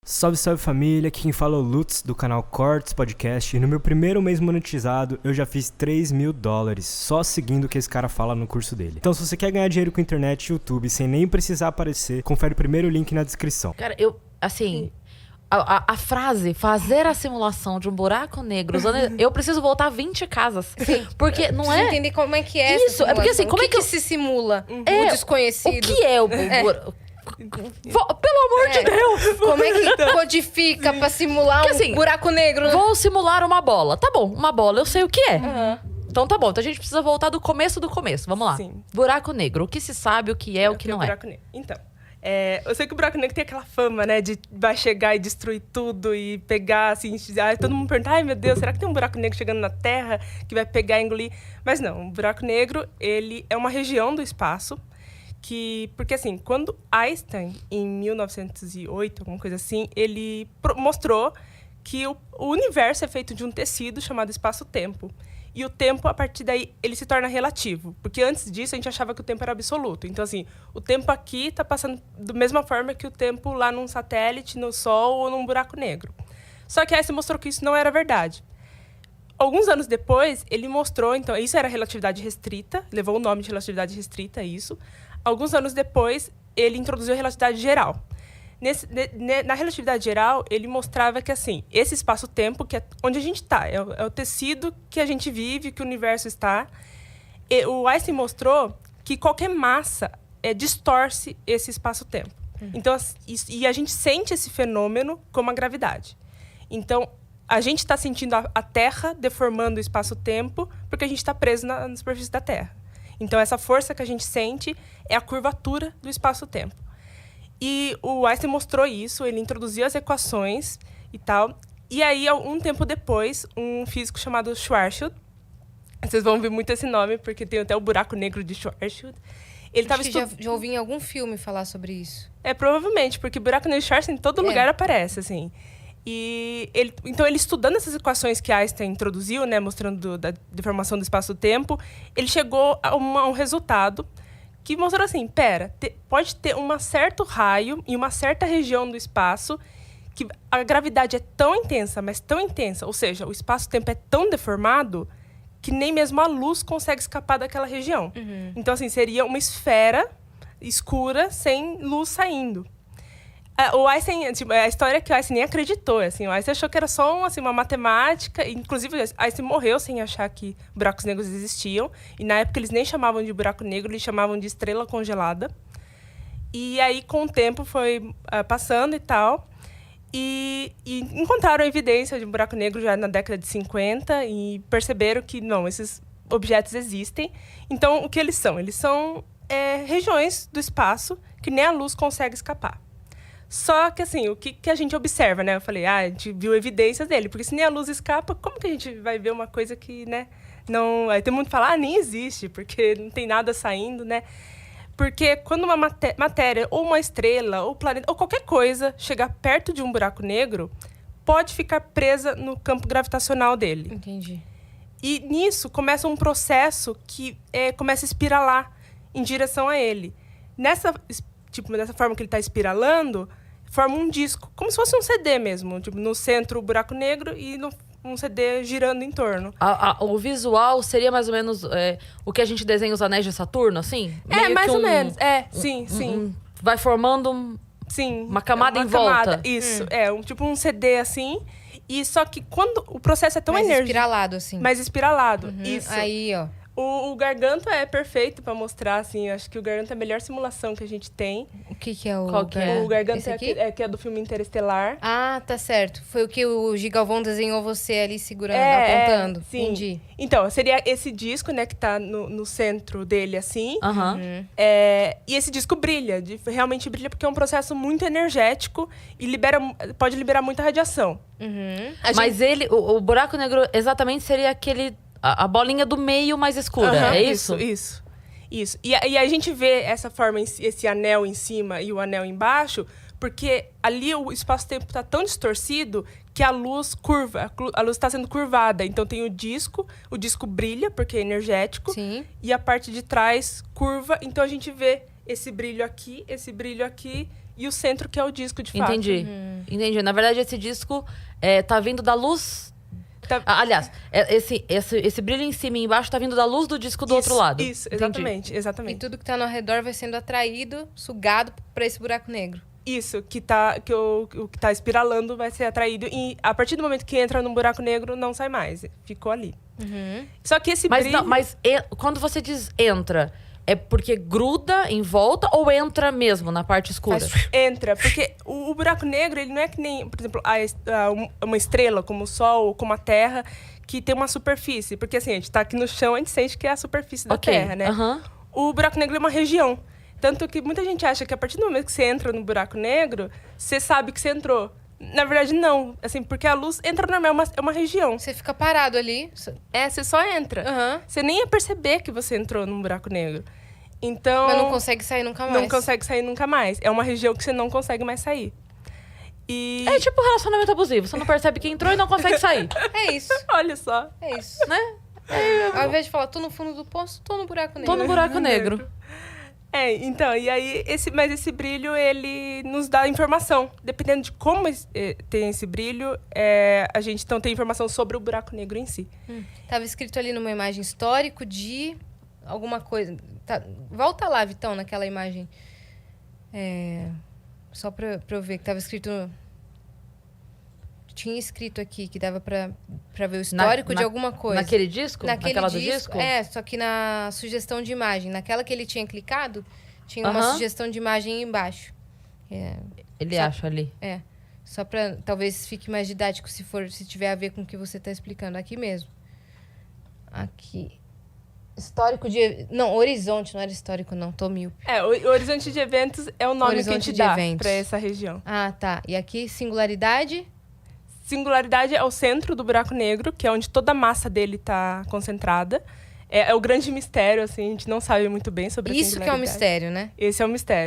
Salve, salve família, aqui quem fala é o Lutz do canal Cortes Podcast e no meu primeiro mês monetizado eu já fiz $3.000 só seguindo o que esse cara fala no curso dele. Então se você quer ganhar dinheiro com internet e YouTube sem nem precisar aparecer, confere o primeiro link na descrição. Cara, a frase, fazer a simulação de um buraco negro, eu preciso voltar 20 casas. Sim. Porque não Preciso é... entender como é que é Isso, essa é porque assim, simulação. como é que se simula É, o desconhecido? O que é o buraco? Pelo amor de Deus! Como é que codifica pra simular Porque, assim, um buraco negro? Vou simular uma bola. Tá bom, uma bola, eu sei o que é. Aham. Então tá bom, então a gente precisa voltar do começo do começo. Vamos lá. Sim. Buraco negro, o que se sabe, o que é, o que não é. Buraco negro. Então, eu sei que o buraco negro tem aquela fama, né? De vai chegar e destruir tudo e pegar, assim... todo mundo pergunta, ai meu Deus, será que tem um buraco negro chegando na Terra que vai pegar e engolir? Mas não, o buraco negro, ele é uma região do espaço porque assim, quando Einstein, em 1908, alguma coisa assim, ele mostrou que o universo é feito de um tecido chamado espaço-tempo. E o tempo, a partir daí, ele se torna relativo. Porque antes disso, a gente achava que o tempo era absoluto. Então, assim, o tempo aqui está passando da mesma forma que o tempo lá num satélite, no Sol ou num buraco negro. Só que Einstein mostrou que isso não era verdade. Alguns anos depois, ele mostrou, então, isso era relatividade restrita, levou o nome de relatividade restrita, isso. Alguns anos depois, ele introduziu a relatividade geral. Na relatividade geral, ele mostrava que, assim, esse espaço-tempo, que é onde a gente está, é o tecido que a gente vive, que o universo está. O Einstein mostrou que qualquer massa distorce esse espaço-tempo. Então, e a gente sente esse fenômeno como a gravidade. Então, a gente está sentindo a Terra deformando o espaço-tempo porque a gente está preso na superfície da Terra. Então, essa força que a gente sente é a curvatura do espaço-tempo. E o Einstein mostrou isso, ele introduziu as equações e tal. E aí, um tempo depois, um físico chamado Schwarzschild, vocês vão ouvir muito esse nome, porque tem até o buraco negro de Schwarzschild. Ele Acho que já ouvi em algum filme falar sobre isso. Provavelmente, porque buraco negro de Schwarzschild em todo lugar aparece, assim. E então, ele estudando essas equações que Einstein introduziu, né, mostrando da deformação do espaço-tempo, ele chegou a um resultado que mostrou assim, pode ter um certo raio em uma certa região do espaço que a gravidade é tão intensa, mas tão intensa, ou seja, o espaço-tempo é tão deformado que nem mesmo a luz consegue escapar daquela região. Então, assim, seria uma esfera escura sem luz saindo. O Einstein, a história é que o Einstein nem acreditou. Assim, o Einstein achou que era só uma matemática. Inclusive, Einstein morreu sem achar que buracos negros existiam. E, na época, eles nem chamavam de buraco negro, eles chamavam de estrela congelada. E aí, com o tempo, foi passando e tal. E encontraram evidência de um buraco negro já na década de 50 e perceberam que, não, esses objetos existem. Então, o que eles são? Eles são regiões do espaço que nem a luz consegue escapar. Só que, assim, o que a gente observa, né? Eu falei, a gente viu evidências dele. Porque se nem a luz escapa, como que a gente vai ver uma coisa que, né? Não... Aí tem mundo que fala, nem existe, porque não tem nada saindo, né? Porque quando uma matéria, ou uma estrela, ou planeta, ou qualquer coisa chegar perto de um buraco negro, pode ficar presa no campo gravitacional dele. Entendi. E nisso começa um processo que começa a espiralar em direção a ele. Dessa forma que ele está espiralando, forma um disco, como se fosse um CD mesmo. No centro, o buraco negro e um CD girando em torno. O visual seria mais ou menos o que a gente desenha os anéis de Saturno, assim? Mais ou menos. Sim. Vai formando uma camada em volta. Isso, um CD assim. E só que quando o processo é tão energético... Mais espiralado, assim. Mais espiralado, isso. Aí, ó. O Garganto é perfeito pra mostrar, assim. Acho que o Garganto é a melhor simulação que a gente tem. O que é o... Qual que é? O Garganto Esse aqui? que é do filme Interestelar. Ah, tá certo. Foi o que o Gigalvão desenhou você ali segurando, apontando. Sim. Entendi. Então, seria esse disco, né, que tá no centro dele, assim. E esse disco brilha, realmente brilha, porque é um processo muito energético e pode liberar muita radiação. Mas o buraco negro exatamente seria a bolinha do meio mais escura, é isso? Isso. E a gente vê essa forma, esse anel em cima e o anel embaixo, porque ali o espaço-tempo está tão distorcido que a luz curva, a luz está sendo curvada. Então tem o disco brilha, porque é energético, Sim. E a parte de trás curva, então a gente vê esse brilho aqui e o centro que é o disco, de fato. Entendi. Entendi. Na verdade, esse disco tá vindo da luz... Tá- Aliás, esse brilho em cima e embaixo tá vindo da luz do disco do outro lado. Isso, Entendi. E exatamente. tudo que tá ao redor vai sendo atraído, sugado pra esse buraco negro. Isso, o que tá espiralando vai ser atraído. E a partir do momento que entra no buraco negro, não sai mais. Ficou ali. Só que esse brilho... Quando você diz entra, é porque gruda em volta ou entra mesmo na parte escura? Entra, porque o buraco negro, ele não é que nem, por exemplo, uma estrela, como o Sol ou como a Terra, que tem uma superfície. Porque assim, a gente tá aqui no chão, a gente sente que é a superfície da Terra, né? Aham. O buraco negro é uma região. Tanto que muita gente acha que a partir do momento que você entra no buraco negro, você sabe que você entrou. Na verdade, não. Assim, porque a luz entra normal, é uma região. Você fica parado ali. Você só entra. Aham. Você nem ia perceber que você entrou num buraco negro. Então... Mas não consegue sair nunca mais. Não consegue sair nunca mais. É uma região que você não consegue mais sair. E... É tipo relacionamento abusivo. Você não percebe que entrou e não consegue sair. É isso. Olha só. É isso. Né? Ao invés de falar, tô no fundo do poço, tô no buraco negro. Tô no buraco negro. Então, e aí, mas esse brilho, ele nos dá informação. Dependendo de como tem esse brilho, a gente então tem informação sobre o buraco negro em si. Tava escrito ali numa imagem histórico de alguma coisa. Volta lá, Vitão, naquela imagem. Só pra eu ver que tava escrito... Tinha escrito aqui que dava pra ver o histórico de alguma coisa. Naquele disco? Naquela do disco? Só que na sugestão de imagem. Naquela que ele tinha clicado, tinha uma sugestão de imagem embaixo. Ele acha ali. Só pra talvez fique mais didático se tiver a ver com o que você tá explicando. Aqui mesmo. Aqui. Histórico de... Não, horizonte, não era histórico, não. Tô míope. O horizonte de eventos é o nome Horizonte que a gente de dá eventos. pra essa região. Ah, tá. E aqui, singularidade... Singularidade é o centro do buraco negro, que é onde toda a massa dele está concentrada. É o grande mistério, assim, a gente não sabe muito bem sobre a Isso que é um singularidade. mistério, né? Esse é o mistério.